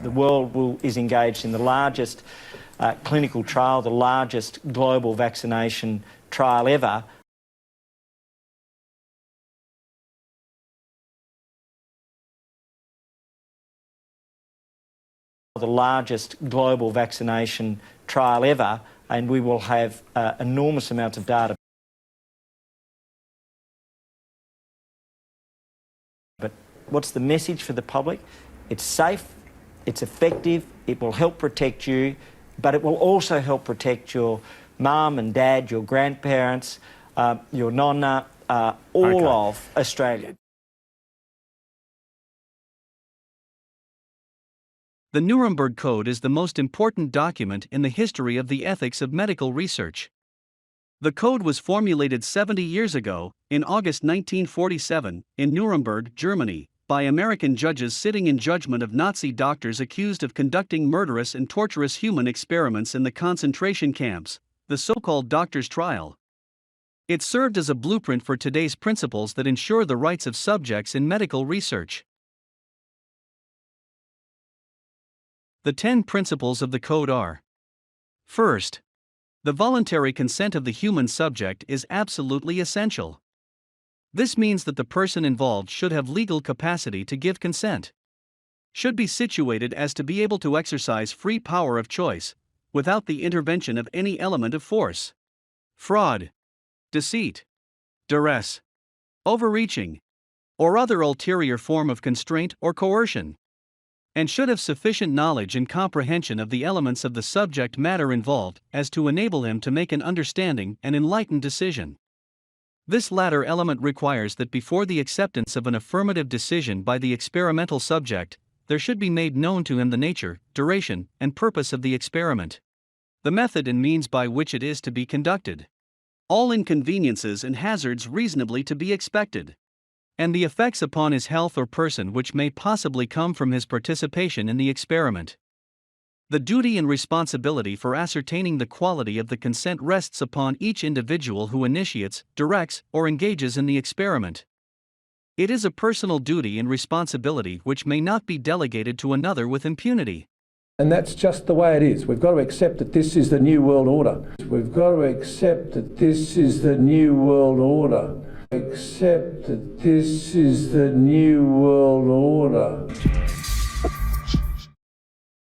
The world is engaged in the largest clinical trial, the largest global vaccination trial ever. The largest global vaccination trial ever, and we will have enormous amounts of data. But what's the message for the public? It's safe, it's effective, it will help protect you, but it will also help protect your mum and dad, your grandparents, your nonna, all of Australia. The Nuremberg Code is the most important document in the history of the ethics of medical research. The code was formulated 70 years ago, in August 1947, in Nuremberg, Germany, by American judges sitting in judgment of Nazi doctors accused of conducting murderous and torturous human experiments in the concentration camps, the so-called doctor's trial. It served as a blueprint for today's principles that ensure the rights of subjects in medical research. The 10 principles of the code are: first, the voluntary consent of the human subject is absolutely essential. This means that the person involved should have legal capacity to give consent, should be situated as to be able to exercise free power of choice, without the intervention of any element of force, fraud, deceit, duress, overreaching, or other ulterior form of constraint or coercion, and should have sufficient knowledge and comprehension of the elements of the subject matter involved as to enable him to make an understanding and enlightened decision. This latter element requires that before the acceptance of an affirmative decision by the experimental subject, there should be made known to him the nature, duration, and purpose of the experiment, the method and means by which it is to be conducted, all inconveniences and hazards reasonably to be expected, and the effects upon his health or person which may possibly come from his participation in the experiment. The duty and responsibility for ascertaining the quality of the consent rests upon each individual who initiates, directs, or engages in the experiment. It is a personal duty and responsibility which may not be delegated to another with impunity. And that's just the way it is. We've got to accept that this is the new world order. We've got to accept that this is the new world order. Accept that this is the new world order.